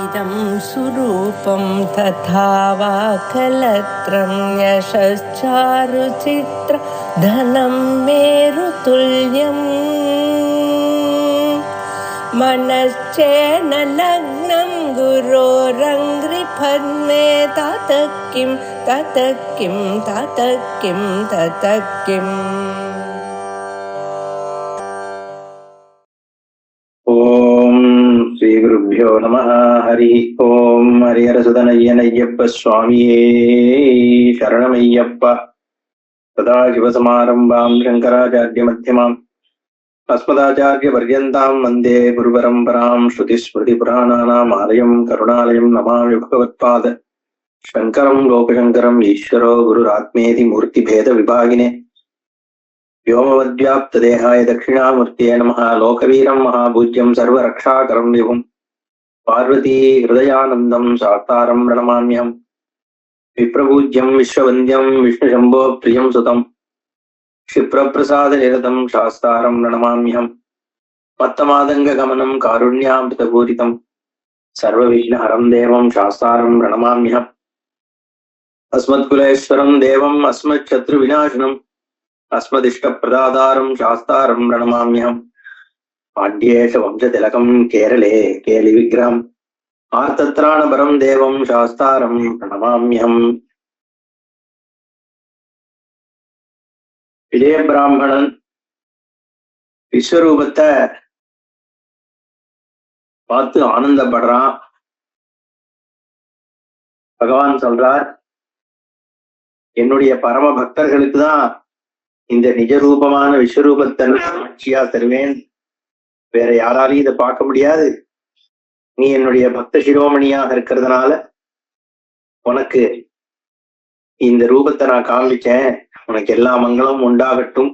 इदं सुरूपं तथा वा कलत्रं यशश्चारुचित्र धनं मेरुतुल्यम् मनश्चेन लग्नं गुरोरङ्घ्रिपद्मे ततः किं ततः किं ततः किं ततः किम्. श्री गुरुभ्यो नमः. हरि ओम. हरिहरसुतनय्यनय्यप्प स्वामिये शरणमय्यप्प. सदाशिवसमारम्भां शङ्कराचार्यमध्यमाम् अस्मदाचार्यपर्यन्तां वन्दे गुरुपरम्परां. श्रुतिस्मृतिपुराणानाम् आलयं करुणालयं नमामि भगवत्पाद शङ्करं लोकशङ्करम्. ईश्वरो गुरुरात्मेति मूर्तिभेदविभागिने व्योमवद्व्याप्तदेहाय दक्षिणामूर्तये नमः. लोकवीरं महापूज्यं सर्वरक्षाकरं विभुं पार्वती हृदयानन्दं सातारं प्रणमाम्यहम्. विप्रपूज्यं विश्ववन्द्यं विष्णुशम्भो प्रियं सुतं क्षिप्रप्रसादनिरतं शास्तारं प्रणमाम्यहम्. मत्तमादङ्गगमनं कारुण्यामृतपूरितं सर्वविघ्नहरं देवं शास्तारं प्रणमाम्यहम्. अस्मत्कुलेश्वरं देवम् अस्मच्छत्रुविनाशनम् अस्मदिष्टप्रदातारं शास्तारं प्रणमाम्यहम्. पाण्ड्येश वंशतिलकं केरले केलिविग्रहम् आर्तत्राणपरं देवं शास्तारं प्रणमाम्यहम्. விஜயபிராமணன் விஸ்வரூபத்தை பார்த்து ஆனந்தப்படுறான். பகவான் சொல்றார், என்னுடைய பரம பக்தர்களுக்கு தான் இந்த நிஜரூபமான விஸ்வரூபத்தை சாட்சியா தருவேன். வேற யாராலையும் இதை பார்க்க முடியாது. நீ என்னுடைய பக்த சிரோமணியாக இருக்கிறதுனால உனக்கு இந்த ரூபத்தை நான் காண்பிச்சேன். உனக்கு எல்லா மங்களும் உண்டாகட்டும்.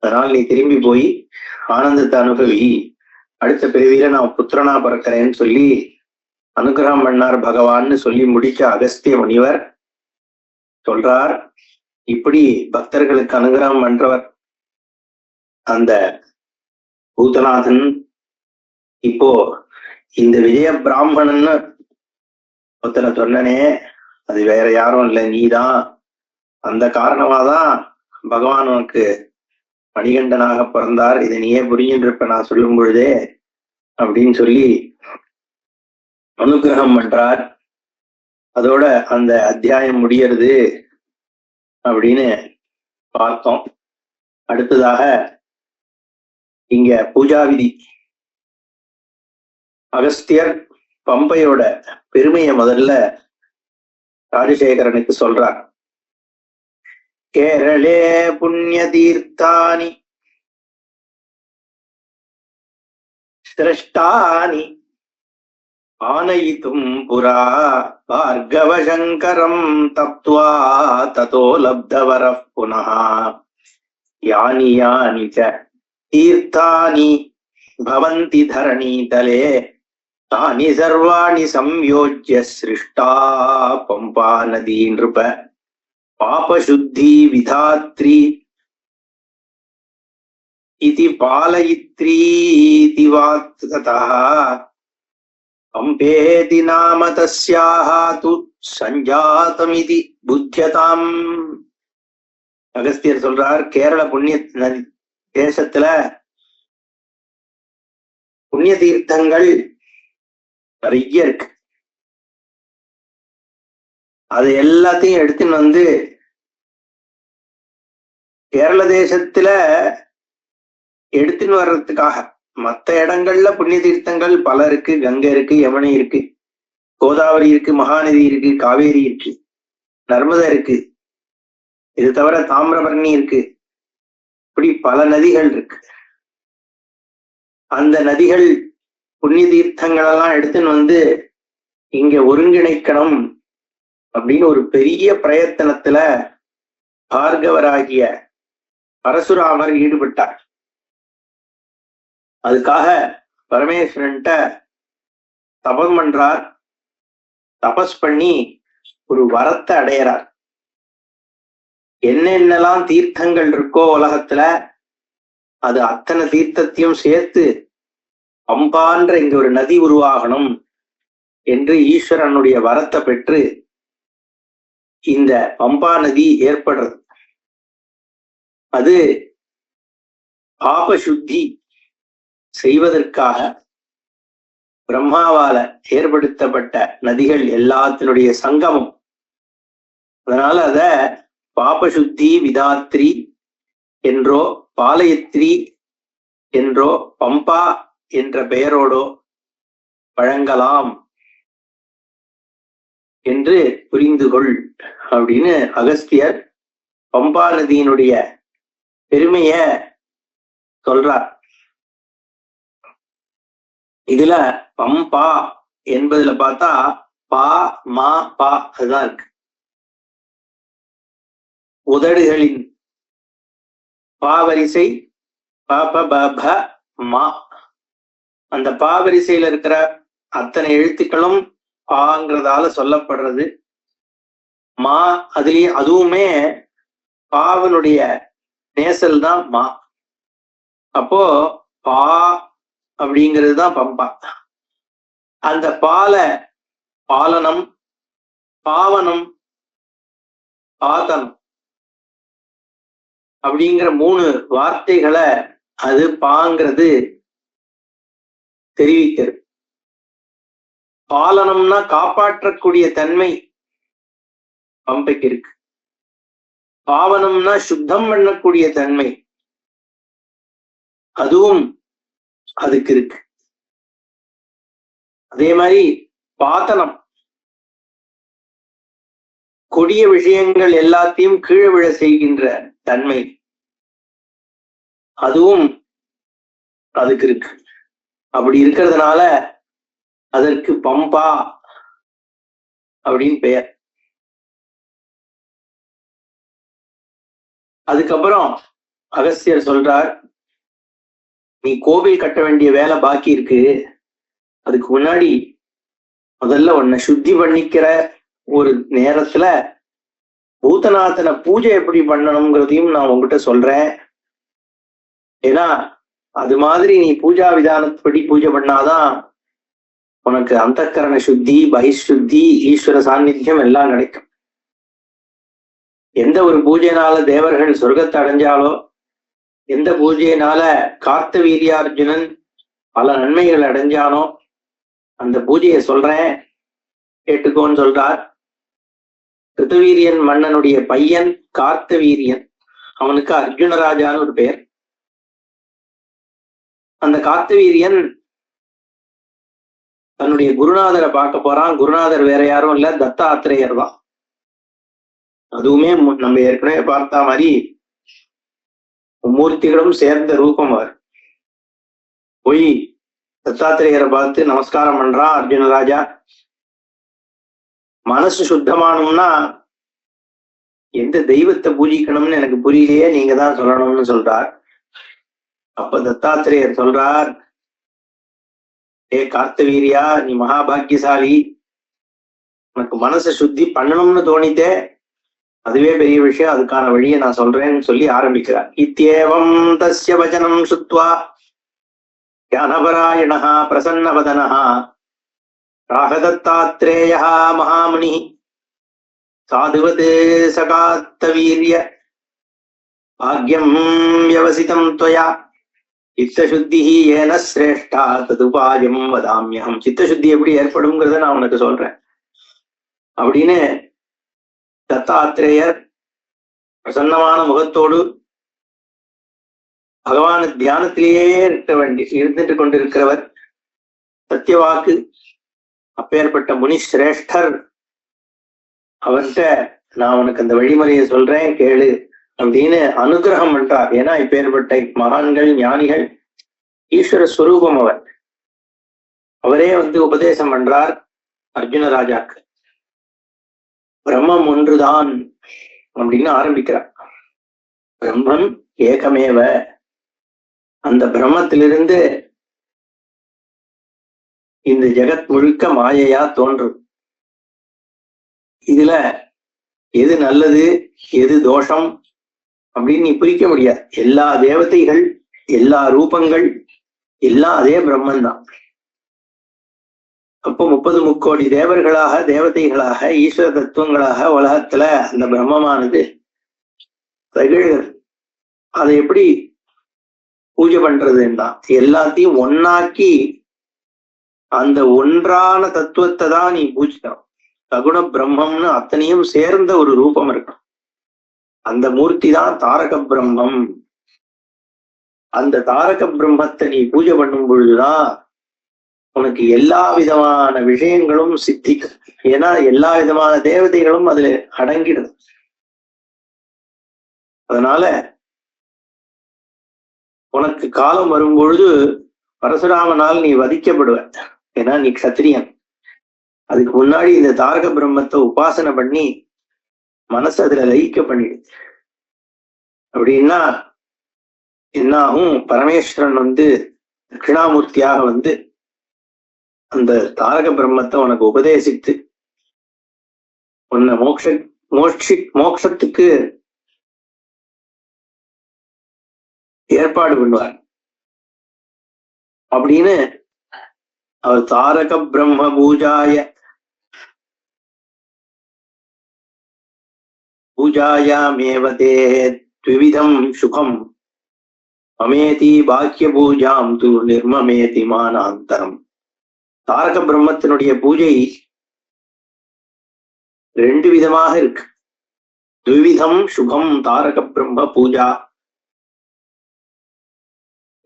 அதனால் நீ திரும்பி போய் ஆனந்தத்தை அனுபவி. அடுத்த பிறவியில நான் புத்திரனா பிறக்கிறேன்னு சொல்லி அனுகிரகம் பண்ணார் பகவான்னு சொல்லி முடிச்ச அகஸ்திய முனிவர் சொல்றார், இப்படி பக்தர்களுக்கு அனுகிரகம் பண்றவர் அந்த பூதநாதன் இப்போ இந்த விஜய பிராமணன்னு ஒருத்தனை சொன்னனே, அது வேற யாரும் இல்லை, நீதான். அந்த காரணமாதான் பகவான் உனக்கு மணிகண்டனாக பிறந்தார். இதை நீயே புரிஞ்சுட்டு இருப்ப நான் சொல்லும் பொழுதே அப்படின்னு சொல்லி அனுகிரகம் பண்றார். அதோட அந்த அத்தியாயம் முடியறது அப்படின்னு பார்த்தோம். அடுத்ததாக இங்க பூஜாவிதி. அகஸ்தியர் பம்பையோட பெருமையை முதல்ல ராஜசேகரனுக்கு சொல்றார். கேரளே புண்ணிய தீர்த்தானி சிரஷ்டானி ஆனயித்தும் புரா பார்கவ சங்கரம் தப்த்வா ததோ லப்தவரः புனः யானி யானி ச தீர்த்தானி பவந்தி தரணீதலே தானி சர்வாணி சம்யோஜ்ய சிருஷ்டா பம்பா நதி நிருப பாபசுத்தி விதாத்ரி இதி பாலயித்ரீதி வாத்ததः பம்பேதி நாம தஸ்யாஹ து சஞ்சாதமிதி புத்தியதாம். அகஸ்தியர் சொல்றார், கேரள புண்ணிய நதி தேசத்துல புண்ணிய தீர்த்தங்கள் நிறைய இருக்கு. அது எல்லாத்தையும் எடுத்துன்னு வந்து கேரள தேசத்துல எடுத்துன்னு வர்றதுக்காக மற்ற இடங்கள்ல புண்ணிய தீர்த்தங்கள் பல இருக்கு. கங்கை இருக்கு, யமுனை இருக்கு, கோதாவரி இருக்கு, மகாநதி இருக்கு, காவேரி இருக்கு, நர்மதா இருக்கு, இது தவிர தாமிரபரணி இருக்கு. இப்படி பல நதிகள் இருக்கு. அந்த நதிகள் புண்ணிய தீர்த்தங்கள் எல்லாம் எடுத்துன்னு வந்து இங்க ஒருங்கிணைக்கணும் அப்படின்னு ஒரு பெரிய பிரயத்தனத்துல பார்கவராகிய பரசுராமர் ஈடுபட்டார். அதுக்காக பரமேஸ்வரன்ட்ட தபம் பண்றார். தபஸ் பண்ணி ஒரு வரத்தை அடையிறார். என்னென்னலாம் தீர்த்தங்கள் இருக்கோ உலகத்துல அது அத்தனை தீர்த்தத்தையும் சேர்த்து பம்பான்ற இங்க ஒரு நதி உருவாகணும் என்று ஈஸ்வரனுடைய வரத்தை பெற்று இந்த பம்பா நதி ஏற்படுறது. அது பாப சுத்தி செய்வதற்காக பிரம்மாவால ஏற்படுத்தப்பட்ட நதிகள் எல்லாத்தினுடைய சங்கமம். அதனால அத பாபசுத்தி விதாத்ரி என்றோ பாலயத்ரி என்றோ பம்பா என்ற பெயரோடோ வழங்கலாம் என்று புரிந்து கொள் அப்படின்னு அகஸ்தியர் பம்பா நதியினுடைய பெருமைய சொல்றார். இதுல பம்பா என்பதுல பார்த்தா பா மா பா அதுதான் இருக்கு. உதடுகளின் பாவரிசை ப மா. அந்த பாவரிசையில இருக்கிற அத்தனை எழுத்துக்களும் பாங்கிறதால சொல்லப்படுறது. மா அதுலயும் அதுவுமே பாவனுடைய நேசல் தான் மா. அப்போ பா அப்படிங்கிறது தான் பம்பா. அந்த பாலனம், பாவனம், பாதனம் அப்படிங்கிற 3 வார்த்தைகளை அது பாங்கிறது தெரிவிக்கிறது. பாலனம்னா காப்பாற்றக்கூடிய தன்மை பம்பைக்கு இருக்கு. பாவனம்னா சுத்தம் பண்ணக்கூடிய தன்மை அதுவும் அதுக்கு இருக்கு. அதே மாதிரி பாத்தனம் கொடிய விஷயங்கள் எல்லாத்தையும் கீழே விழ செய்கின்ற தன்மை அதுவும் அதுக்கு இருக்கு. அப்படி இருக்கிறதுனால அதற்கு பம்பா அப்படின்னு பெயர். அதுக்கப்புறம் அகஸ்தியர் சொல்றார், நீ கோவில் கட்ட வேண்டிய வேலை பாக்கி இருக்கு. அதுக்கு முன்னாடி முதல்ல உன்னை சுத்தி பண்ணிக்கிற ஒரு நேரத்துல பூதநாதனை பூஜை எப்படி பண்ணணுங்கிறதையும் நான் உங்ககிட்ட சொல்றேன். ஏன்னா அது மாதிரி நீ பூஜா விதானப்படி பூஜை பண்ணாதான் உனக்கு அந்தக்கரண சுத்தி, பகிஷுத்தி, ஈஸ்வர சாநித்தியம் எல்லாம் கிடைக்கும். எந்த ஒரு பூஜையினால தேவர்கள் சொர்க்கத்தை அடைஞ்சாலோ, எந்த பூஜையினால கார்த்தவீரியார்ஜுனன் பல நன்மைகள் அடைஞ்சானோ அந்த பூஜையை சொல்றேன் கேட்டுக்கோன்னு சொல்றார். கிருத்தவீரியன் மன்னனுடைய பையன் கார்த்தவீரியன், அவனுக்கு அர்ஜுனராஜான்னு ஒரு பெயர். அந்த கார்த்தவீரியன் தன்னுடைய குருநாதரை பார்க்க போறான். குருநாதர் வேற யாரும் இல்ல, தத்தாத்திரேயர் தான். அதுவுமே நம்ம ஏற்கனவே பார்த்த மாதிரி மூர்த்திகளும் சேர்ந்த ரூபம். அவர் போய் தத்தாத்திரேயரை பார்த்து நமஸ்காரம் பண்றான். அர்ஜுனராஜா, மனசு சுத்தமானோம்னா எந்த தெய்வத்தை பூஜிக்கணும்னு எனக்கு புரியலையே, நீங்க தான் சொல்லணும்னு சொல்றார். அப்ப தத்தாத்திரேயர் சொல்றார், ஏ கார்த்தவீரியா, நீ மகாபாக்கியசாலி, உனக்கு மனசை சுத்தி பண்ணணும்னு தோணித்தே, அதுவே பெரிய விஷயம். அதுக்கான வழியை நான் சொல்றேன்னு சொல்லி ஆரம்பிக்கிறார். இத்யேவம் தஸ்ய வசனம் சுத்வா ஞானபராயணஹ பிரசன்னவதனஹ ராகதத்தாத்ரேயः மகாமுனி சாதுவத் சகார்த்தவீர்ய பாக்யம் வியவசிதம் त्वया சித்தசுத்தி ஏன சிரேஷ்டா ததுபாயம் வதாமியம். சித்தசுத்தி எப்படி ஏற்படும்ங்கிறத நான் உனக்கு சொல்றேன் அப்படின்னு தத்தாத்திரேயர் பிரசன்னமான முகத்தோடு பகவான தியானத்திலேயே இருந்துட்டு கொண்டிருக்கிறவர், சத்தியவாக்கு, அப்பேற்பட்ட முனி சிரேஷ்டர். அவர்கிட்ட நான் உனக்கு அந்த வழிமுறையை சொல்றேன் கேளு அப்படின்னு அனுகிரகம் பண்றார். ஏன்னா இப்பேற்பட்ட மகான்கள், ஞானிகள், ஈஸ்வர ஸ்வரூபம் அவர். அவரே உபதேசம் பண்றார் அர்ஜுனராஜாக்கு. பிரம்மம் ஒன்றுதான் அப்படின்னு ஆரம்பிக்கிறார். பிரம்மம் ஏகமேவ. அந்த பிரம்மத்திலிருந்து இந்த ஜெகத் முழுக்க மாயையா தோன்றும். இதுல எது நல்லது எது தோஷம் அப்படின்னு நீ பிரிக்க முடியாது. எல்லா தேவதைகள், எல்லா ரூபங்கள் எல்லாம் அதே பிரம்மன் தான். அப்போ 30 முக்கோடி தேவர்களாக தேவதைகளாக ஈஸ்வர தத்துவங்களாக உலகத்துல அந்த பிரம்மமானது திகழ்கிறது. அதை எப்படி பூஜை பண்றதுன்னா எல்லாத்தையும் ஒன்னாக்கி அந்த ஒன்றான தத்துவத்தை தான் நீ பூஜிக்கணும். சகுண பிரம்மம்னு அத்தனையும் சேர்ந்த ஒரு ரூபம் இருக்கணும். அந்த மூர்த்தி தான் தாரக பிரம்மம். அந்த தாரக பிரம்மத்தை நீ பூஜை பண்ணும் பொழுதுதான் உனக்கு எல்லா விதமான விஷயங்களும் சித்திக்கும். ஏன்னா எல்லா விதமான தேவதைகளும் அதுல அடங்கிடுது. அதனால உனக்கு காலம் வரும்பொழுது பரசுராமனால் நீ வதிக்கப்படுவ. ஏன்னா நீ க்ஷத்திரியன். அதுக்கு முன்னாடி இந்த தாரக பிரம்மத்தை உபாசனை பண்ணி மனசு அதுல லயிக்க பண்ணிடு. அப்படின்னா என்னாகும், பரமேஸ்வரன் தட்சிணாமூர்த்தியாக அந்த தாரக பிரம்மத்தை உனக்கு உபதேசித்து உன்னை மோட்சத்துக்கு ஏற்பாடு பண்ணுவார் அப்படின்னு அவர் தாரக பிரம்ம பூஜாயாமேவதே த்விவிதம் சுகம் மமேதி பாக்கிய பூஜாம் து நிர்மமேதி மானாந்தரம். தாரக பிரம்மத்தினுடைய பூஜை 2 விதமாக இருக்கு. த்விவிதம் சுகம் தாரக பிரம்ம பூஜா.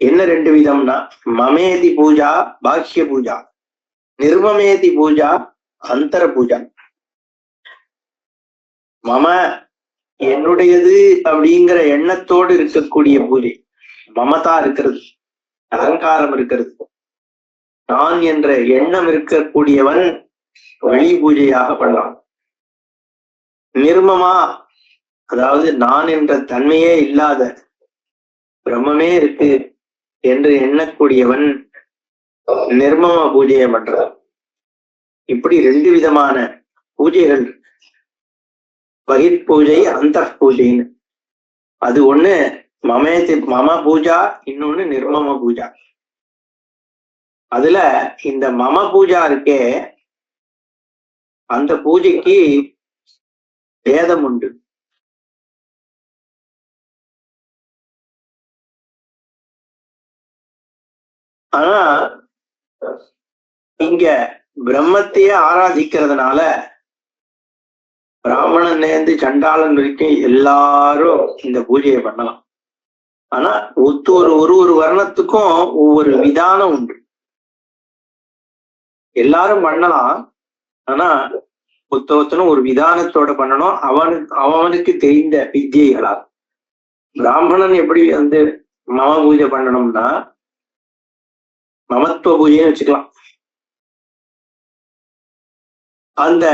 என்ன 2 விதம்னா, மமேதி பூஜா பாக்கிய பூஜா, நிர்மமேதி பூஜா அந்தர பூஜா. மம என்னுடையது அப்படிங்கிற எண்ணத்தோடு இருக்கக்கூடிய பூஜை, மமதா இருக்கிறது, அகங்காரம் இருக்கிறது, நான் என்ற எண்ணம் இருக்கக்கூடியவன் வெளி பூஜையாக பண்ணலாம். நிர்மமா அதாவது நான் என்ற தன்மையே இல்லாத பிரம்மமே இருக்கு என்று எண்ணக்கூடியவன் நிர்மம பூஜையை பண்றான். இப்படி 2 விதமான பூஜைகள், பகிர் பூஜை அந்த பூஜைன்னு. அது ஒண்ணு மம பூஜா, இன்னொன்னு நிர்மம பூஜா. அதுல இந்த மம பூஜா இருக்கே, அந்த பூஜைக்கு வேதம் உண்டு. ஆனா இங்க பிரம்மத்தையே ஆராதிக்கிறதுனால பிராமணன் நேர்ந்து சண்டாளன் வரைக்கும் எல்லாரும் இந்த பூஜையை பண்ணலாம். ஆனா ஒரு வர்ணத்துக்கும் ஒவ்வொரு விதானம் உண்டு. எல்லாரும் பண்ணலாம், ஆனா ஒருத்தனும் ஒரு விதானத்தோட பண்ணணும். அவனுக்கு தெரிந்த வித்தியைகளா. பிராமணன் எப்படி மம பூஜை பண்ணணும்னா மமத்துவ பூஜைன்னு வச்சுக்கலாம். அந்த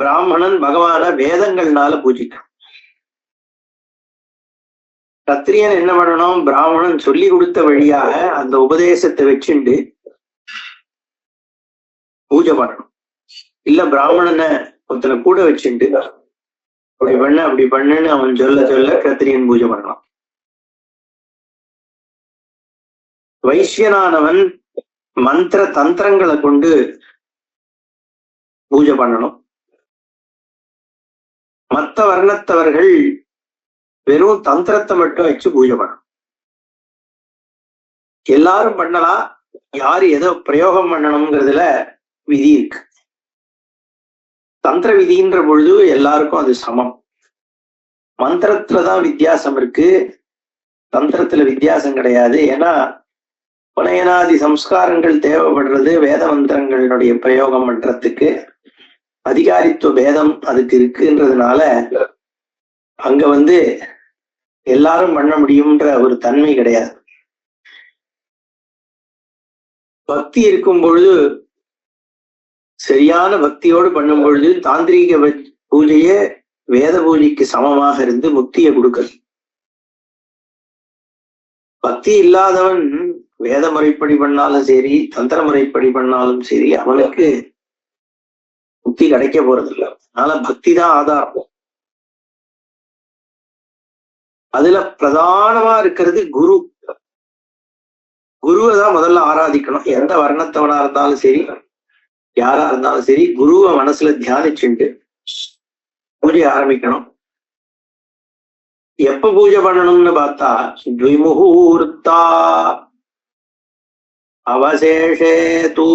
பிராமணன் பகவான வேதங்கள்னால பூஜிக்கலாம். சத்திரியன் என்ன பண்ணணும், பிராமணன் சொல்லி கொடுத்த வழியாக அந்த உபதேசத்தை வச்சுண்டு பூஜை பண்ணணும். இல்ல பிராமணனை ஒருத்தனை கூட வச்சுண்டு அப்படி அப்படி பண்ணுன்னு அவன் சொல்ல சொல்ல கத்திரியன் பூஜை பண்ணலாம். வைசியனானவன் மந்திர தந்திரங்களை கொண்டு பூஜை பண்ணணும். மற்ற வர்ணத்தவர்கள் வெறும் தந்திரத்தை மட்டும் வச்சு பூஜை பண்ணணும். எல்லாரும் பண்ணலாம், யாரு எதோ பிரயோகம் பண்ணணுங்கிறதுல விதி இருக்கு. தந்திர விதின்ற பொழுது எல்லாருக்கும் அது சமம். மந்திரத்துலதான் வித்தியாசம் இருக்கு, தந்திரத்துல வித்தியாசம் கிடையாது. ஏன்னா புனையனாதி சம்ஸ்காரங்கள் தேவைப்படுறது வேத மந்திரங்களுடைய பிரயோகம் பண்றதுக்கு. அதிகாரித்துவ பேதம் அதுக்கு இருக்குன்றதுனால அங்க எல்லாரும் பண்ண முடியும்ன்ற ஒரு தன்மை கிடையாது. பக்தி இருக்கும் பொழுது, சரியான பக்தியோடு பண்ணும் பொழுது தாந்திரீக பூஜையே வேத பூஜைக்கு சமமாக இருந்து முக்தியை கொடுக்குது. பக்தி இல்லாதவன் வேத முறைப்படி பண்ணாலும் சரி, தந்திர முறைப்படி பண்ணாலும் சரி, அவனுக்கு முக்தி கிடைக்க போறது இல்லை. அதனால பக்தி தான் ஆதாரம். அதுல பிரதானமா இருக்கிறது குரு. குருவை தான் முதல்ல ஆராதிக்கணும். எந்த வர்ணத்தவனா இருந்தாலும் சரி, யாரா இருந்தாலும் சரி, குருவை மனசுல தியானிச்சுட்டு பூஜை ஆரம்பிக்கணும். எப்ப பூஜை பண்ணணும்னு பார்த்தா, த்விமுகூர்த்தா அவசேஷே தூ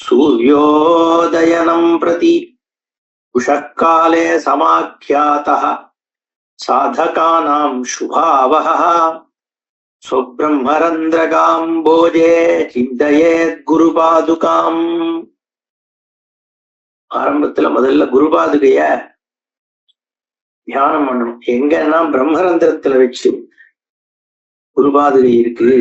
சூரியோதயனம் பிரதி உஷக்காலே சமாக்கியாதः சாதகானாம் சுபாவஹ ஸ்வப்ரம்மரந்திரகாம்போஜே சிந்தயேத் குருபாதுகாம். ஆரம்பத்துல முதல்ல குருபாதுகைய தியானம் பண்ணணும். எங்கன்னா பிரம்மரந்திரத்துல வச்சு குருபாதுகை இருக்கு.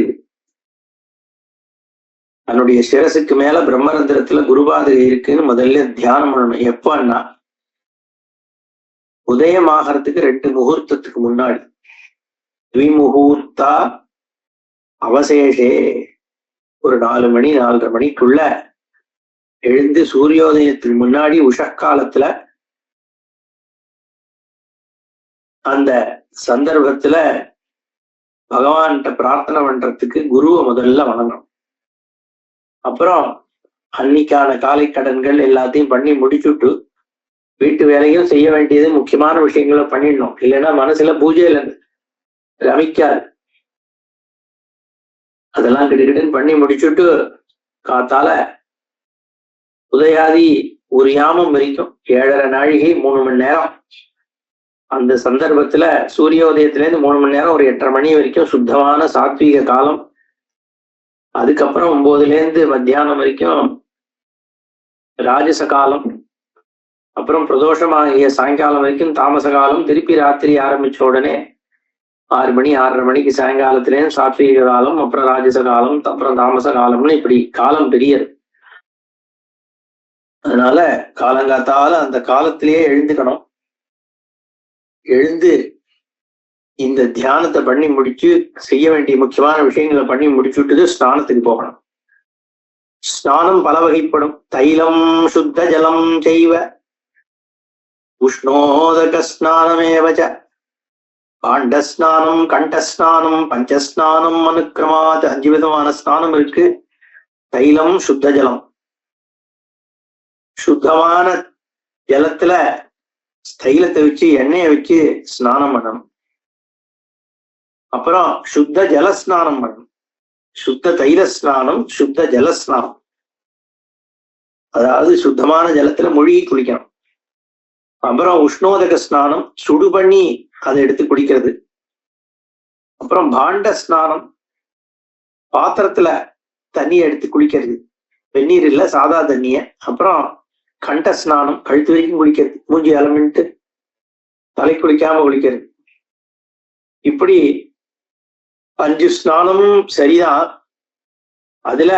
தன்னுடைய சிரசுக்கு மேல பிரம்மரந்திரத்துல குருபாதுகை இருக்குன்னு முதல்ல தியானம் பண்ணணும். எப்பன்னா உதயமாகறதுக்கு 2 முகூர்த்தத்துக்கு முன்னாடி. த்விமுகூர்த்தா அவசேஷே, ஒரு 4 மணி 4:30 மணிக்குள்ள எழுந்து சூரியோதயத்துக்கு முன்னாடி உஷக்காலத்துல அந்த சந்தர்ப்பத்துல பகவான்கிட்ட பிரார்த்தனை பண்றதுக்கு குருவை முதல்ல வணங்கணும். அப்புறம் அன்னைக்கான காலை கடன்கள் எல்லாத்தையும் பண்ணி முடிச்சுட்டு வீட்டு வேலையும் செய்ய வேண்டியது முக்கியமான விஷயங்களை பண்ணிடணும். இல்லைன்னா மனசுல பூஜையில ரமிக்காது. அதெல்லாம் கிட்டக்கிட்டு பண்ணி முடிச்சுட்டு காத்தால உதயாதி ஒரு யாமம் வரைக்கும் 7:30 நாழிகை 3 மணி நேரம். அந்த சந்தர்ப்பத்துல சூரியோதயத்துல இருந்து 3 மணி நேரம், ஒரு 8:30 மணி வரைக்கும் சுத்தமான சாத்வீக காலம். அதுக்கப்புறம் 9லேருந்து மத்தியானம் வரைக்கும் ராஜச காலம். அப்புறம் பிரதோஷமாகிய சாயங்காலம் வரைக்கும் தாமச காலம். திருப்பி ராத்திரி ஆரம்பிச்ச உடனே 6 மணி 6:30 மணிக்கு சாயங்காலத்திலேயும் சாத்வீக காலம், அப்புறம் ராஜச காலம், அப்புறம் தாமச காலம்னு இப்படி காலம் பெரியது. அதனால காலங்காத்தால அந்த காலத்திலேயே எழுந்துக்கணும். எழுந்து இந்த தியானத்தை பண்ணி முடிச்சு செய்ய வேண்டிய முக்கியமான விஷயங்களை பண்ணி முடிச்சுட்டு ஸ்நானத்துக்கு போகணும். ஸ்நானம் பல வகைப்படும். தைலம் சுத்த ஜலம் செய்வ உஷ்ணோதக ஸ்நானமேவச்ச பாண்டஸ்நானம் கண்டஸ்நானம் பஞ்சஸ்நானம் அனுக்கிரமாத். 5 விதமான ஸ்நானம் இருக்கு. தைலம் சுத்த ஜலம், சுத்தமான ஜலத்துல தைலத்தை வச்சு எண்ணெயை வச்சு ஸ்நானம் பண்ணணும். அப்புறம் சுத்த ஜலஸ்நானம் பண்ணணும். சுத்த தைல ஸ்நானம், சுத்த ஜலஸ்நானம், அதாவது சுத்தமான ஜலத்துல மூழ்கி குளிக்கணும். அப்புறம் உஷ்ணோதக ஸ்நானம், சுடு பண்ணி அதை எடுத்து குடிக்கிறது. அப்புறம் பாண்ட ஸ்நானம், பாத்திரத்துல தண்ணியை எடுத்து குளிக்கிறது, வெந்நீர் இல்ல சாதா தண்ணிய. அப்புறம் கண்ட ஸ்நானம், கழுத்து வரைக்கும் குளிக்கிறது, மூஞ்சி அலமின்ட்டு தலை குளிக்காம குளிக்கிறது. இப்படி 5 ஸ்நானமும் சரிதான். அதுல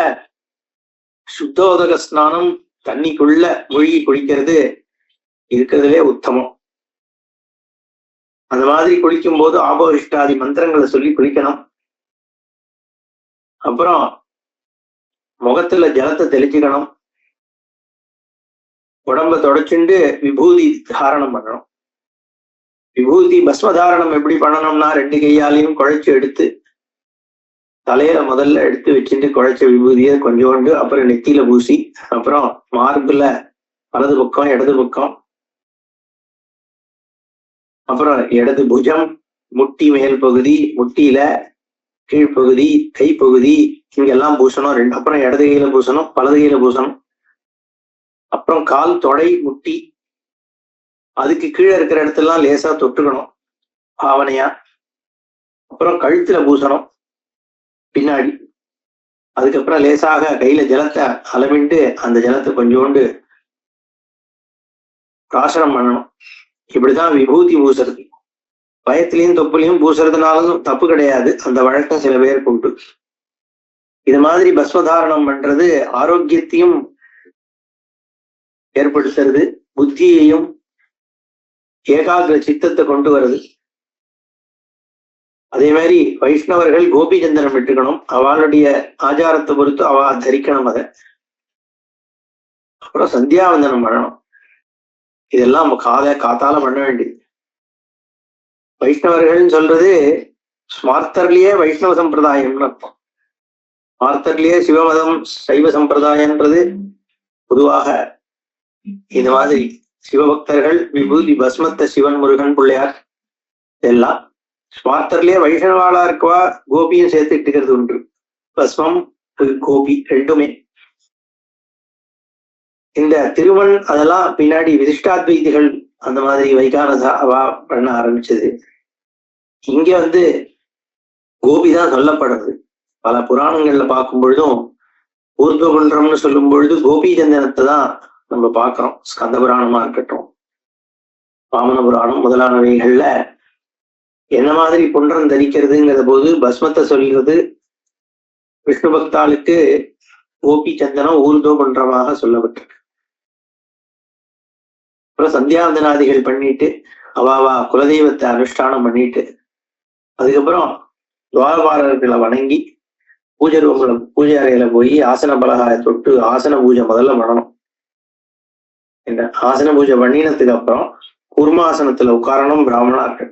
சுத்தோதக ஸ்நானம், தண்ணிக்குள்ள மூழ்கி குளிக்கிறது இருக்கிறதுலே உத்தமம். அந்த மாதிரி குளிக்கும் போது ஆபோதிஷ்டாதி மந்திரங்களை சொல்லி குளிக்கணும். அப்புறம் முகத்துல ஜலத்தை தெளிச்சுக்கணும். உடம்ப தொடச்சுண்டு விபூதி தாரணம் பண்ணணும். விபூதி பஸ்மதாரணம் எப்படி பண்ணணும்னா 2 கையாலையும் குழைச்சு எடுத்து தலையில முதல்ல எடுத்து வச்சுட்டு குழைச்ச விபூதியை கொஞ்சோண்டு அப்புறம் நெத்தியில பூசி, அப்புறம் மார்புல வலது பக்கம் இடது பக்கம், அப்புறம் இடது புஜம், முட்டி மேல் பகுதி, முட்டியில கீழ்ப்பகுதி, கைப்பகுதி இங்கெல்லாம் பூசணும். அப்புறம் இடது கையில பூசணும், வலது கையில பூசணும். அப்புறம் கால், தொடை, முட்டி, அதுக்கு கீழே இருக்கிற இடத்தெல்லாம் லேசா தொட்டுக்கணும் பாவனையா. அப்புறம் கழுத்துல பூசணும் பின்னாடி. அதுக்கப்புறம் லேசாக கையில ஜலத்தை அளவிட்டு அந்த ஜலத்தை கொஞ்சோண்டு பிராசனம் பண்ணணும். இப்படிதான் விபூதி பூசுறது. பயத்திலையும் தொப்புலையும் பூசுறதுனாலும் தப்பு கிடையாது, அந்த வழக்கம் சில பேருக்கு உண்டு. இது மாதிரி பஸ்மதாரணம் பண்றது ஆரோக்கியத்தையும் ஏற்படுத்துறது, புத்தியையும் ஏகாகிர சித்தத்தை கொண்டு வருது. அதே மாதிரி வைஷ்ணவர்கள் கோபி சந்தனம் விட்டுக்கணும். அவளுடைய ஆச்சாரத்தை பொறுத்து அவ தரிக்கணும் அதை. அப்புறம் சந்தியாவந்தனம் பண்ணணும். இதெல்லாம் நம்ம காத்தால பண்ண வேண்டியது. வைஷ்ணவர்கள்னு சொல்றது ஸ்மார்த்தர்லயே வைஷ்ணவ சம்பிரதாயம்னு அர்த்தம். மார்த்தர்லயே சிவமதம் சைவ சம்பிரதாயன்றது பொதுவாக இந்த மாதிரி சிவபக்தர்கள் விபூதி பஸ்மத்த சிவன் முருகன் பிள்ளையார் இதெல்லாம். ஸ்மார்த்தர்லயே வைஷ்ணவாளா இருக்கவா கோபியும் சேர்த்துட்டுக்கிறது உண்டு. பஸ்மம் கோபி ரெண்டுமே. இந்த திருமண் அதெல்லாம் பின்னாடி விசிஷ்டாத்வைதிகள் அந்த மாதிரி வைகானசாவா பண்ண ஆரம்பிச்சது. இங்க கோபிதான் சொல்லப்படுறது. பல புராணங்கள்ல பார்க்கும் பொழுதும் ஊர்துவகுன்றம்னு சொல்லும் பொழுது கோபி சந்தனத்தை தான் நம்ம பார்க்கிறோம். ஸ்கந்த புராணமா இருக்கட்டும், வாமன புராணம் முதலானவைகள்ல என்ன மாதிரி புன்றம் தரிக்கிறதுங்கிற போது பஸ்மத்தை சொல்கிறது விஷ்ணு பக்தாளுக்கு கோபி சந்தனம் ஊர்துவ குன்றமாக சொல்லப்பட்டிருக்கு. அப்புறம் சந்தியாவந்தனாதிகள் பண்ணிட்டு அவாவா குலதெய்வத்தை அனுஷ்டானம் பண்ணிட்டு அதுக்கப்புறம் துவாரபாலர்களை வணங்கி பூஜை ரூம்ல பூஜை அறையில போய் ஆசன பலகாய தொட்டு ஆசன பூஜை முதல்ல பண்ணணும். என்ன ஆசன பூஜை பண்ணினதுக்கு அப்புறம் கூர்மாசனத்துல உட்காரணும் பிராமணார்கள்.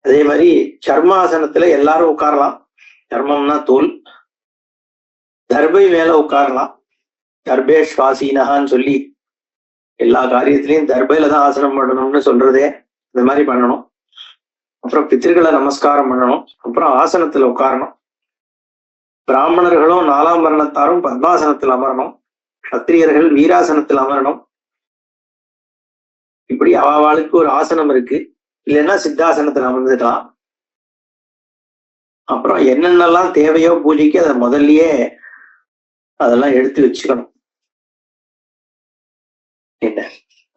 அதே மாதிரி சர்மாசனத்துல எல்லாரும் உட்காரலாம். சர்மம்னா தோல். தர்பை மேல உட்காரலாம். தர்பே சுவாசீனகான்னு சொல்லி எல்லா காரியத்திலையும் தர்பையில தான் ஆசனம் பண்ணணும்னு சொல்றதே. இந்த மாதிரி பண்ணணும். அப்புறம் பித்திருக்களை நமஸ்காரம் பண்ணணும். அப்புறம் ஆசனத்துல உட்காரணும். பிராமணர்களும் 4ஆம் வர்ணத்தாரும் பத்மாசனத்தில் அமரணும். சத்திரியர்கள் வீராசனத்தில் அமரணும். இப்படி அவாளுக்கு ஒரு ஆசனம் இருக்கு. இல்லைன்னா சித்தாசனத்துல அமர்ந்துக்கலாம். அப்புறம் என்னென்னலாம் தேவையோ பூஜைக்கு அதை முதல்லயே அதெல்லாம் எடுத்து வச்சுக்கணும். என்ன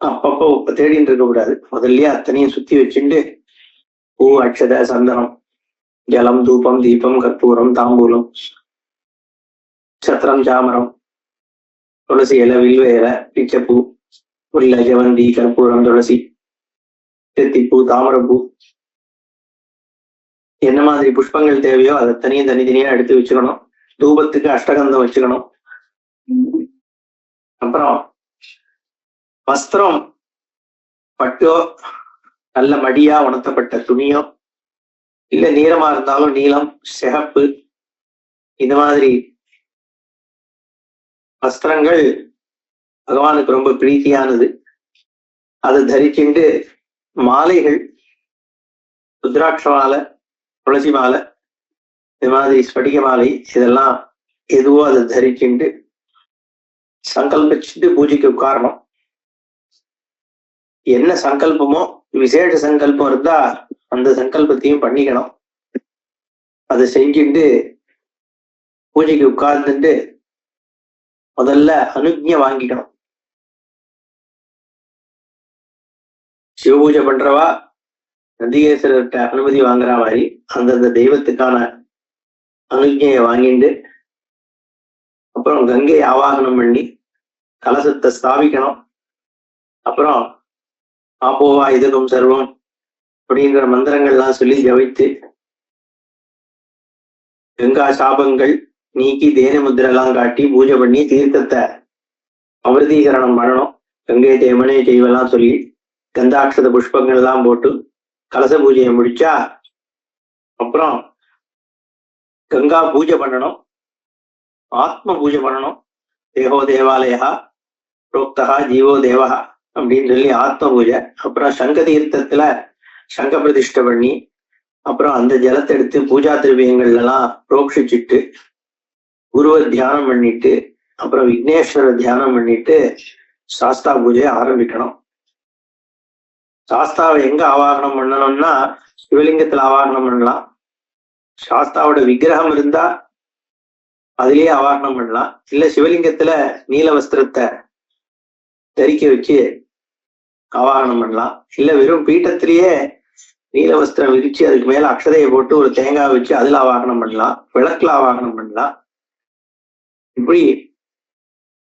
அப்பப்போ தேடிட்டு இருக்க கூடாது. முதல்லயே அத்தனையும் சுத்தி வச்சுட்டு பூ, அக்ஷத, சந்தனம், ஜலம், தூபம், தீபம், கற்பூரம், தாம்பூலம், சத்திரம், சாமரம், துளசி இலை, வில்வ இலை, பிச்சைப்பூ, முல்லை, ஜவந்தி, கற்பூரம், துளசி, செத்திப்பூ, தாமரப்பூ, என்ன மாதிரி புஷ்பங்கள் தேவையோ அதை தனித்தனியா எடுத்து வச்சுக்கணும். தூபத்துக்கு அஷ்டகந்தம் வச்சுக்கணும். அப்புறம் வஸ்திரம் பட்டோ நல்ல மடியா உணர்த்தப்பட்ட துணியோ இல்ல நீளமா இருந்தாலும் நீளம், சிகப்பு, இந்த மாதிரி வஸ்திரங்கள் பகவானுக்கு ரொம்ப பிரீத்தியானது. அதை தரிச்சுட்டு மாலைகள், ருத்ராட்ச மாலை, துளசி மாலை, இது மாதிரி ஸ்படிக மாலை, இதெல்லாம் எதுவோ அதை தரிச்சுட்டு சங்கல்பிச்சுட்டு பூஜைக்கு உட்காரணும். என்ன சங்கல்பமோ விசேஷ சங்கல்பம் இருந்தா அந்த சங்கல்பத்தையும் பண்ணிக்கணும். அதை செஞ்சுட்டு பூஜைக்கு உட்கார்ந்துட்டு முதல்ல அனுஜ்ஞை வாங்கிக்கணும். சிவபூஜை பண்றவா நந்திகேஸ்வரர்கிட்ட அனுமதி வாங்குற மாதிரி அந்தந்த தெய்வத்துக்கான அனுஜ்ஞையை வாங்கிட்டு அப்புறம் கங்கை ஆவாகனம் பண்ணி கலசத்தை ஸ்தாபிக்கணும். அப்புறம் ஆப்போவா இதுக்கும் சர்வம் அப்படிங்கிற மந்திரங்கள்லாம் சொல்லி ஜபித்து கங்கா சாபங்கள் நீக்கி தேன முத்திரெல்லாம் காட்டி பூஜை பண்ணி தீர்த்தத்தை அமிர்தீகரணம் பண்ணணும். கங்கை தேமனே செய்வெல்லாம் சொல்லி கந்தாட்சத புஷ்பங்கள் எல்லாம் போட்டு கலச பூஜையை முடிச்சா அப்புறம் கங்கா பூஜை பண்ணணும். ஆத்ம பூஜை பண்ணணும். தேகோ தேவாலயா புரோக்தா ஜீவோ தேவா அப்படின்னு சொல்லி ஆத்ம பூஜை. அப்புறம் சங்க தீர்த்தத்துல சங்க பிரதிஷ்டை பண்ணி அப்புறம் அந்த ஜலத்தை எடுத்து பூஜா திரவியங்கள்ல எல்லாம் புரோக்ஷிச்சுட்டு குருவை தியானம் பண்ணிட்டு அப்புறம் விக்னேஸ்வர தியானம் பண்ணிட்டு சாஸ்தா பூஜையை ஆரம்பிக்கணும். சாஸ்தாவை எங்க ஆவாகனம் பண்ணணும்னா சிவலிங்கத்துல ஆவாகனம் பண்ணலாம். சாஸ்தாவோட விக்கிரகம் இருந்தா அதுலயே ஆவாகனம் பண்ணலாம். இல்ல சிவலிங்கத்துல நீல வஸ்திரத்தை தரிக்க வச்சு ஆவாகனம் பண்ணலாம். இல்ல வெறும் பீட்டத்திலேயே நீல வஸ்திரம் விரிச்சு அதுக்கு மேல அக்ஷதையை போட்டு ஒரு தேங்காய் வச்சு அதுல ஆவாகனம் பண்ணலாம். விளக்குல ஆவாகனம் பண்ணலாம். இப்படி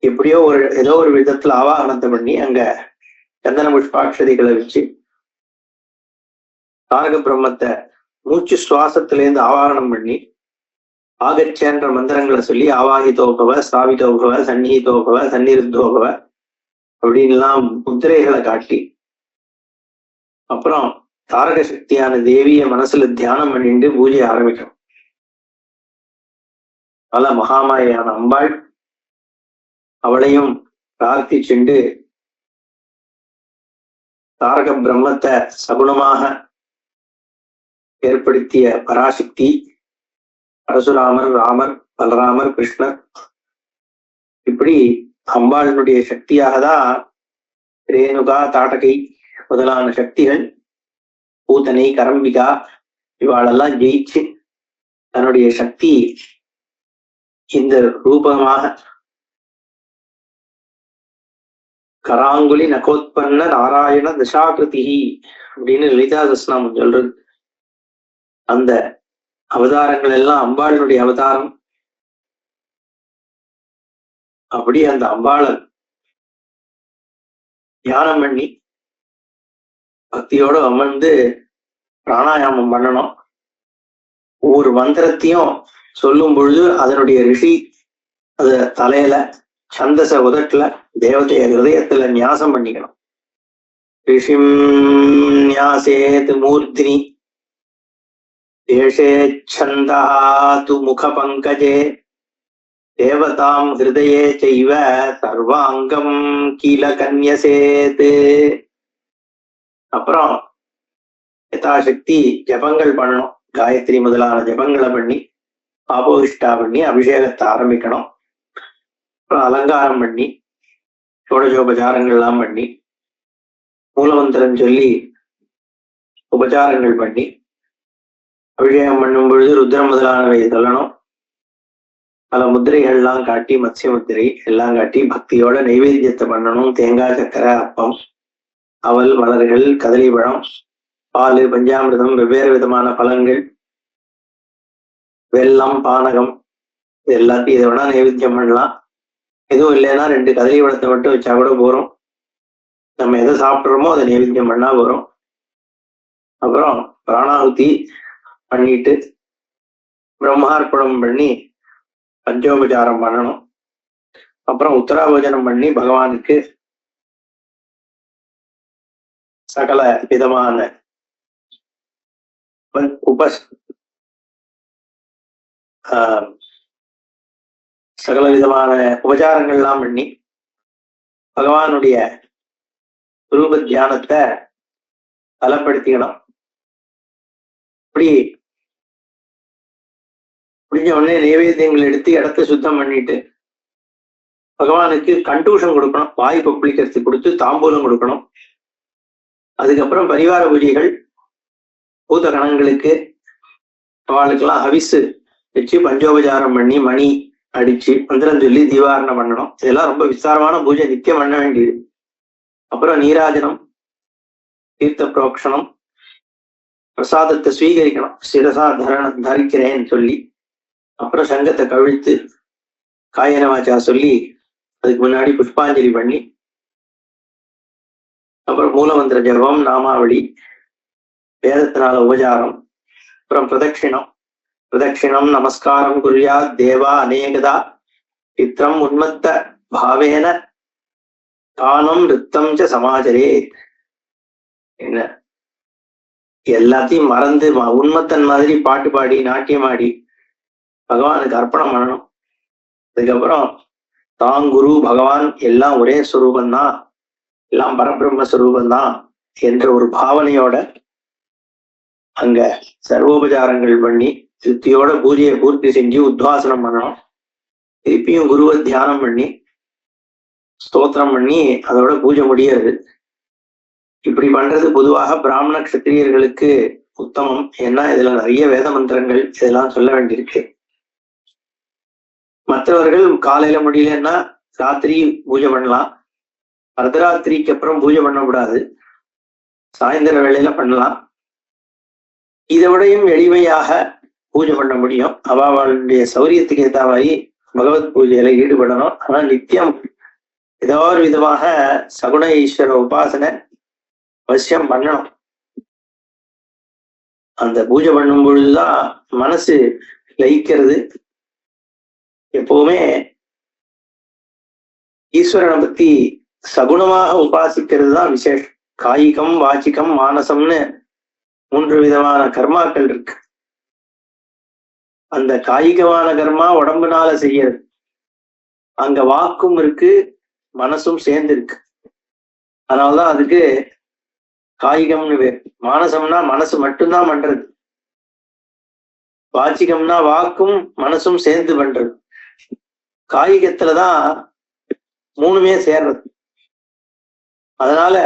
எப்படியோ ஏதோ ஒரு விதத்துல ஆவாகனத்தை பண்ணி அங்க சந்தன புஷ்பாட்சதைகளை வச்சு தாரக பிரம்மத்தை மூச்சு சுவாசத்திலேருந்து ஆவாகனம் பண்ணி ஆகச்சேன்ற மந்திரங்களை சொல்லி ஆவாகிதோபவ, ஸ்தாபிதோபவ, சந்நிஹிதோபவ, சந்நிருத்தோபவ அப்படின்லாம் முத்திரைகளை காட்டி அப்புறம் தாரக சக்தியான தேவிய மனசுல தியானம் பண்ணிட்டு பூஜையை ஆரம்பிக்கணும். பல மகாமாயான அம்பாள் அவளையும் பிரார்த்திச்சுண்டு தாரக பிரம்மத்தை சகுனமாக ஏற்படுத்திய பராசக்தி பரசுராமர், ராமர், பலராமர், கிருஷ்ணர், இப்படி அம்பாளினுடைய சக்தியாக தான் ரேணுகா, தாட்டகை முதலான சக்திகள், பூத்தனை, கரம்பிகா இவாளெல்லாம் ஜெயிச்சு தன்னுடைய சக்தி இந்த ரூபமாக கராங்குலி நகோத்பன்ன நாராயண தசாகிருதி அப்படின்னு லலிதா சஸ்நாமம் சொல்றது. அந்த அவதாரங்கள் எல்லாம் அம்பாளுடைய அவதாரம். அப்படி அந்த அம்பாளை தியானம் பண்ணி பக்தியோடு அமர்ந்து பிராணாயாமம் பண்ணணும். ஒவ்வொரு மந்திரத்தையும் சொல்லும் பொழுது அதனுடைய ரிஷி அத தலையில சந்தச உதட்டுல தேவதைய ஹிருதயத்துல நியாசம் பண்ணிக்கணும். ரிஷிம் நியாசேத் மூர்த்தினி தேசே சந்தாது முக பங்கஜே தேவதாம் ஹிருதயே செய்வ சர்வாங்கம் கீழ கன்யசேத். அப்புறம் யதாசக்தி ஜபங்கள் பண்ணணும். காயத்ரி முதலான ஜபங்களை பண்ணி ஆபோகிஷ்டா பண்ணி அபிஷேகத்தை ஆரம்பிக்கணும். அப்புறம் அலங்காரம் பண்ணி ஷோடசோபச்சாரங்கள் எல்லாம் பண்ணி மூலமந்திரம் சொல்லி உபச்சாரங்கள் பண்ணி அபிஷேகம் பண்ணும் பொழுது ருத்ரம் முதலானவை சொல்லணும். பல முத்திரைகள்லாம் காட்டி, மத்ஸ்ய முத்திரை எல்லாம் காட்டி பக்தியோட நைவேத்தியத்தை பண்ணணும். தேங்காய், சக்கரை, அப்பம், அவல், மலர்கள், கதலி பழம், பால், பஞ்சாமிர்தம், வெவ்வேறு விதமான பழங்கள், வெல்லம், பானகம், இது எல்லாத்தையும் இதை வேணா நைவேத்தியம் பண்ணலாம். எதுவும் இல்லைன்னா 2 கதலி பழத்தை மட்டும் வச்சா கூட போறோம். நம்ம எதை சாப்பிட்றோமோ அதை நைவேத்தியம் பண்ணா போறோம். அப்புறம் பிராணாகுதி பண்ணிட்டு பிரம்மார்ப்பணம் பண்ணி பஞ்சோபச்சாரம் பண்ணணும். அப்புறம் உத்தராபோஜனம் பண்ணி பகவானுக்கு சகல விதமான சகல விதமான உபச்சாரங்கள்லாம் பண்ணி பகவானுடைய ரூப தியானத்தை பலப்படுத்திக்கணும். இப்படி முடிஞ்ச உடனே நைவேத்தியங்கள் எடுத்து இடத்த சுத்தம் பண்ணிட்டு பகவானுக்கு கண்டூஷம் கொடுக்கணும். வாய் கொப்பளிக்கிறதுக்கு கொடுத்து தாம்பூலம் கொடுக்கணும். அதுக்கப்புறம் பரிவார பூஜைகள், பூத கணங்களுக்கு அவளுக்கெல்லாம் ஹவிசு வச்சு பஞ்சோபச்சாரம் பண்ணி மணி அடிச்சு மந்திரம் சொல்லி தீவாரணம் பண்ணணும். இதெல்லாம் ரொம்ப விஸ்தாரமான பூஜை, நித்தியம் பண்ண வேண்டியது. அப்புறம் நீராஜனம், தீர்த்த புரோக்ஷணம், பிரசாதத்தை ஸ்வீகரிக்கணும். சிரசா தரிக்கிறேன்னு சொல்லி அப்புறம் சங்கத்தை கவிழ்த்து காயன வாச்சா சொல்லி அதுக்கு முன்னாடி புஷ்பாஞ்சலி பண்ணி அப்புறம் மூலமந்திர ஜபம், நாமாவளி, வேதத்தினால உபச்சாரம், அப்புறம் பிரதட்சிணம் நமஸ்காரம் குறியா தேவா அநேகதா பித்ரம் உன்மத்த பாவேன தானம் நிறுத்தம் ச சமாஜரே. என்ன எல்லாத்தையும் மறந்து உன்மத்தன் மாதிரி பாட்டு பாடி நாட்டியம் ஆடி பகவானுக்கு அர்ப்பணம் பண்ணணும். அதுக்கப்புறம் தான் குரு பகவான் எல்லாம் ஒரே ஸ்வரூபந்தான், எல்லாம் பரபிரம்ம ஸ்வரூபந்தான் என்ற ஒரு பாவனையோட அங்க சர்வோபச்சாரங்கள் பண்ணி திருப்தியோட பூஜையை பூர்த்தி செஞ்சு உத்வாசனம் பண்ணணும். திருப்பியும் குருவை தியானம் பண்ணி ஸ்தோத்திரம் பண்ணி அதோட பூஜை முடியாது. இப்படி பண்றது பொதுவாக பிராமண கஷத்திரியர்களுக்கு உத்தமம். ஏன்னா இதுல நிறைய வேத மந்திரங்கள் இதெல்லாம் சொல்ல வேண்டியிருக்கு. மற்றவர்கள் காலையில முடியலன்னா ராத்திரி பூஜை பண்ணலாம். அர்த்தராத்திரிக்கு அப்புறம் பூஜை பண்ணக்கூடாது, சாயந்தர வேளையில பண்ணலாம். இதை விடையும் எளிமையாக பூஜை பண்ண முடியும். அவளுடைய சௌரியத்துக்கு ஏற்ற மாதிரி பகவத் பூஜையில ஈடுபடணும். ஆனா நித்தியம் ஏதோ ஒரு விதமாக சகுண ஈஸ்வர உபாசனை அவசியம் பண்ணணும். அந்த பூஜை பண்ணும் பொழுதுதான் மனசு லயிக்கிறது. எப்பவுமே ஈஸ்வரனை பத்தி சகுணமாக உபாசிக்கிறது தான் விசேஷம். காயிகம், வாச்சிகம், மானசம்னு 3 விதமான கர்மாக்கள் இருக்கு. அந்த காய்கமான கர்மா உடம்புனால செய்யறது. அங்க வாக்கும் இருக்கு, மனசும் சேர்ந்து இருக்கு. அதனாலதான் அதுக்கு காய்கம்னு பேர். மானசம்னா மனசு மட்டும்தான் பண்றது. வாச்சிகம்னா வாக்கும் மனசும் சேர்ந்து பண்றது. காய்கத்துலதான் மூணுமே சேர்றது. அதனால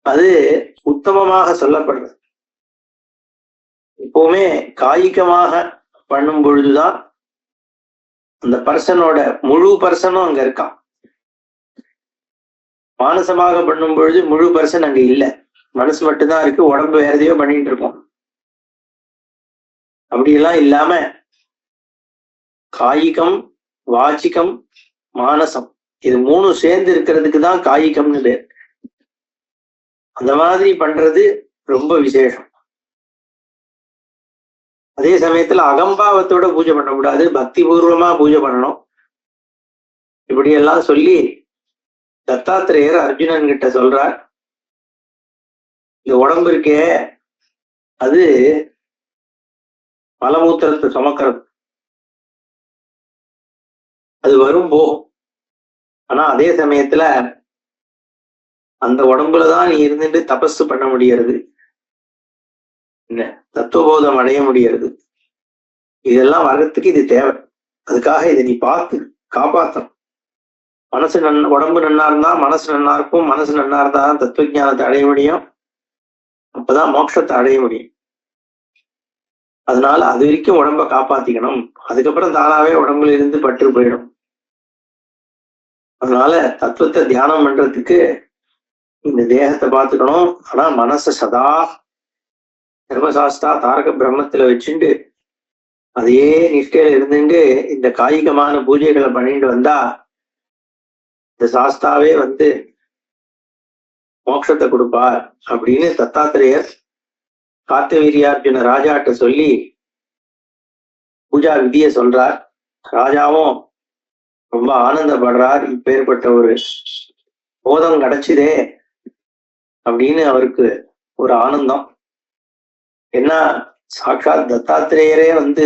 அது உத்தமமாக சொல்லப்படுறது. எப்பவுமே காய்கமாக பண்ணும் பொழுதுதான் அந்த பர்சனோட முழு பர்சனும் அங்க இருக்கான். மானசமாக பண்ணும் பொழுது முழு பர்சன் அங்க இல்லை, மனசு மட்டும்தான் இருக்கு, உடம்பு வேற எதையோ பண்ணிட்டு இருக்கோம். அப்படியெல்லாம் இல்லாம காய்கம், வாச்சிகம், மானசம் இது மூணு சேர்ந்து இருக்கிறதுக்கு தான் காய்கம்னு பேர். அந்த மாதிரி பண்றது ரொம்ப விசேஷம். அதே சமயத்துல அகம்பாவத்தோட பூஜை பண்ணக்கூடாது, பக்தி பூர்வமா பூஜை பண்ணணும். இப்படியெல்லாம் சொல்லி தத்தாத்திரேயர் அர்ஜுனன் கிட்ட சொல்றார், இந்த உடம்பு இருக்கே அது மலமூத்திரத்தை சுமக்கிறது, அது வரும் போகும். ஆனா அதே சமயத்துல அந்த உடம்புலதான் நீ இருந்துட்டு தபசு பண்ண முடியறது, என்ன தத்துவபோதம் அடைய முடியறது. இதெல்லாம் வர்றதுக்கு இது தேவை. அதுக்காக இதை நீ பார்த்து காப்பாற்றணும். மனசு உடம்பு நன்னா இருந்தா மனசு நன்னா இருக்கும், மனசு நன்னா இருந்தா தான் தத்துவ ஞானத்தை அடைய முடியும், அப்பதான் மோட்சத்தை அடைய முடியும். அதனால அது வரைக்கும் உடம்ப காப்பாத்திக்கணும். அதுக்கப்புறம் தானாவே உடம்புல இருந்து பற்று போயிடும். அதனால தத்துவத்தை தியானம் பண்றதுக்கு இந்த தேகத்தை பார்த்துக்கணும். ஆனா மனசை சதா தர்மசாஸ்திரா தாரக பிரம்மத்துல வச்சுட்டு அதே நிஷ்டையில இருந்துட்டு இந்த காய்கமான பூஜைகளை பண்ணிட்டு வந்தா இந்த சாஸ்தாவே வந்து மோட்சத்தை கொடுப்பார் அப்படின்னு தத்தாத்திரேயர் கார்த்தவீரியார்ஜுன ராஜாட்ட சொல்லி பூஜா விதியை சொல்றார். ராஜாவும் ரொம்ப ஆனந்தப்படுறார். இப்பேற்பட்ட ஒரு போதம் கிடைச்சுதே அப்படின்னு அவருக்கு ஒரு ஆனந்தம். ஏன்னா சாட்சாத் தத்தாத்திரேயரே வந்து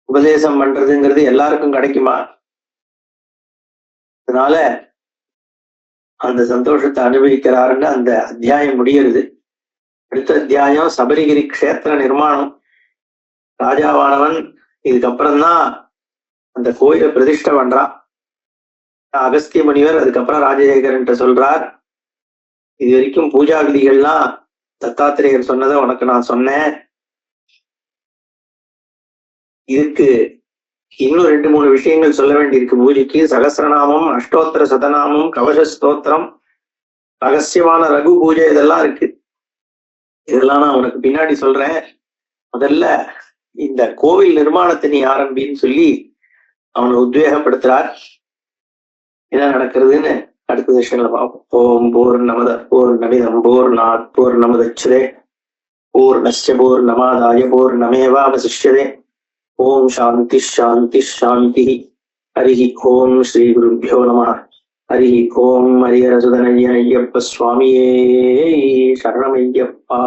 உபதேசம் பண்றதுங்கிறது எல்லாருக்கும் கிடைக்குமா? அதனால அந்த சந்தோஷத்தை அனுபவிக்கிறாருன்னு அந்த அத்தியாயம் முடிகிறது. அடுத்த அத்தியாயம் சபரிகிரி க்ஷேத்திர நிர்மாணம். ராஜாவானவன் இதுக்கப்புறம்தான் அந்த கோயிலை பிரதிஷ்டை பண்றான். அகஸ்திய முனிவர் அதுக்கப்புறம் ராஜசேகரன்ட்ட சொல்றார், இது வரைக்கும் பூஜா விதிகள்லாம் தத்தாத்திரேயர் சொன்னதை உனக்கு நான் சொன்னேன். இதுக்கு இன்னும் 2-3 விஷயங்கள் சொல்ல வேண்டியிருக்கு. பூஜைக்கு சகசிரநாமம், அஷ்டோத்திர சதநாமம், கவச ஸ்தோத்திரம், ரகசியமான ரகு பூஜை இதெல்லாம் இருக்கு. இதெல்லாம் நான் உனக்கு பின்னாடி சொல்றேன். முதல்ல இந்த கோவில் நிர்மாணத்தை நீ ஆரம்பின்னு சொல்லி அவனை உத்வேகப்படுத்துறார். என்ன நடக்கிறதுன்னு அடுத்த செஷன்ல பார்ப்போம். ஓம் பூர்ணமத பூர்ணமிதம் பூர்ணாத் பூர்ணமுதச்யதே பூர்ணஸ்ய பூர்ணமாதாய பூர்ணமேவாவசிஷ்யதே. ஓம் சாந்தி சாந்தி சாந்தி. ஹரி ஓம் ஸ்ரீ குருभ्यो நமः. ஹரி ஓம் ஹரியரசுதனய்யப்ப சுவாமியே சரணமையப்பா.